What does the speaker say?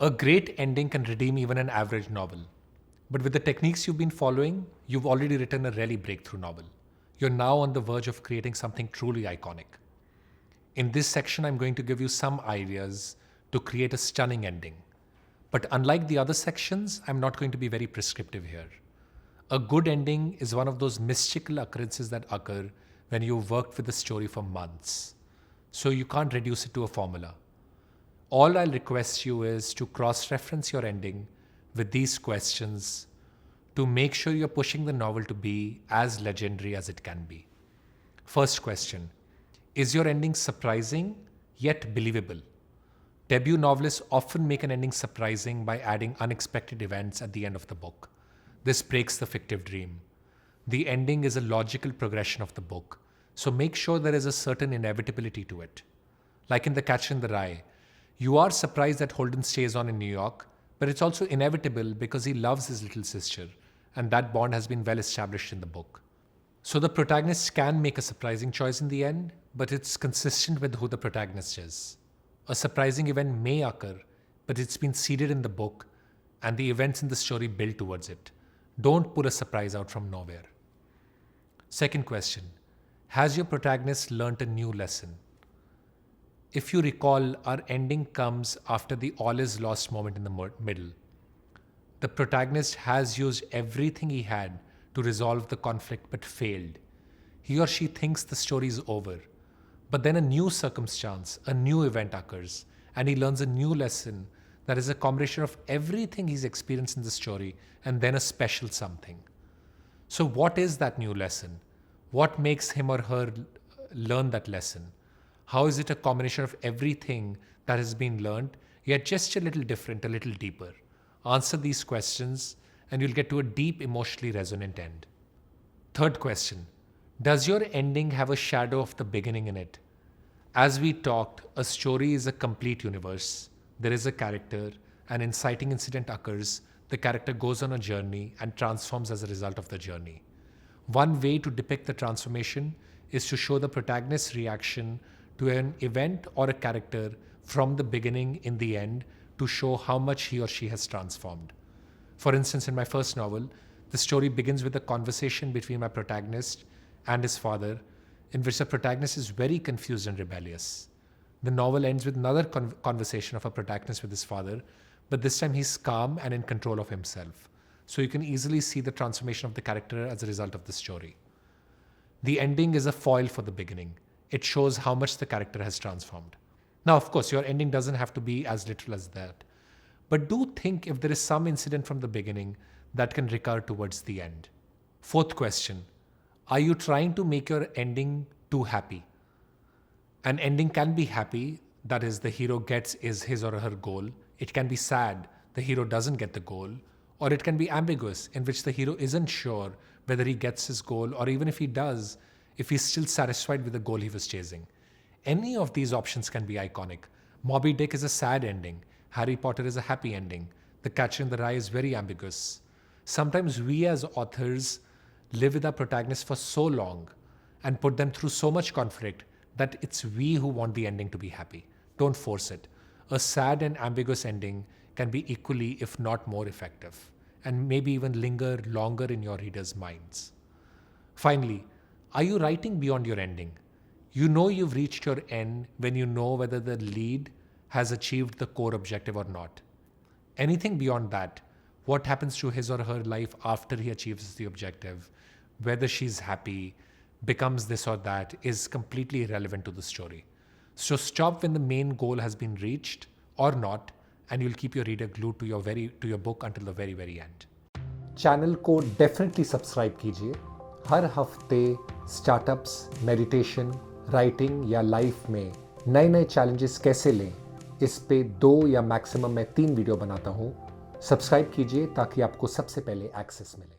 A great ending can redeem even an average novel. But with the techniques you've been following, you've already written a really breakthrough novel. You're now on the verge of creating something truly iconic. In this section, I'm going to give you some ideas to create a stunning ending. But unlike the other sections, I'm not going to be very prescriptive here. A good ending is one of those mystical occurrences that occur when you've worked with the story for months. So you can't reduce it to a formula. All I'll request you is to cross-reference your ending with these questions to make sure you're pushing the novel to be as legendary as it can be. First question, is your ending surprising yet believable? Debut novelists often make an ending surprising by adding unexpected events at the end of the book. This breaks the fictive dream. The ending is a logical progression of the book, so make sure there is a certain inevitability to it. Like in The Catcher in the Rye, you are surprised that Holden stays on in New York, but it's also inevitable because he loves his little sister, and that bond has been well established in the book. So the protagonist can make a surprising choice in the end, but it's consistent with who the protagonist is. A surprising event may occur, but it's been seeded in the book, and the events in the story build towards it. Don't pull a surprise out from nowhere. Second question, has your protagonist learnt a new lesson? If you recall, our ending comes after the all is lost moment in the middle. The protagonist has used everything he had to resolve the conflict but failed. He or she thinks the story is over. But then a new circumstance, a new event occurs, and he learns a new lesson that is a combination of everything he's experienced in the story and then a special something. So what is that new lesson? What makes him or her learn that lesson? How is it a combination of everything that has been learned, yet just a little different, a little deeper? Answer these questions and you'll get to a deep, emotionally resonant end. Third question, does your ending have a shadow of the beginning in it? As we talked, a story is a complete universe. There is a character, an inciting incident occurs, the character goes on a journey and transforms as a result of the journey. One way to depict the transformation is to show the protagonist's reaction to an event or a character from the beginning in the end to show how much he or she has transformed. For instance, in my first novel, the story begins with a conversation between my protagonist and his father, in which the protagonist is very confused and rebellious. The novel ends with another conversation of a protagonist with his father, but this time he's calm and in control of himself. So you can easily see the transformation of the character as a result of the story. The ending is a foil for the beginning. It shows how much the character has transformed. Now, of course, your ending doesn't have to be as literal as that. But do think if there is some incident from the beginning that can recur towards the end. Fourth question, are you trying to make your ending too happy? An ending can be happy, that is, the hero gets his or her goal. It can be sad, the hero doesn't get the goal. Or it can be ambiguous, in which the hero isn't sure whether he gets his goal, or even if he does, if he's still satisfied with the goal he was chasing. Any of these options can be iconic. Moby Dick is a sad ending. Harry Potter is a happy ending. The Catcher in the Rye is very ambiguous. Sometimes we as authors live with our protagonists for so long and put them through so much conflict that it's we who want the ending to be happy. Don't force it. A sad and ambiguous ending can be equally, if not more effective, and maybe even linger longer in your readers' minds. Finally, are you writing beyond your ending? You know you've reached your end when you know whether the lead has achieved the core objective or not. Anything beyond that, what happens to his or her life after he achieves the objective, whether she's happy, becomes this or that, is completely irrelevant to the story. So stop when the main goal has been reached or not, and you'll keep your reader glued to your book until the very, very end. Channel को definitely subscribe कीजिए। हर हफ्ते startups, meditation, writing या life में नए नए challenges कैसे लें, इस पे 2 या मैक्सिमम मैं 3 वीडियो बनाता हूँ। सब्सक्राइब कीजिए ताकि आपको सबसे पहले एक्सेस मिले।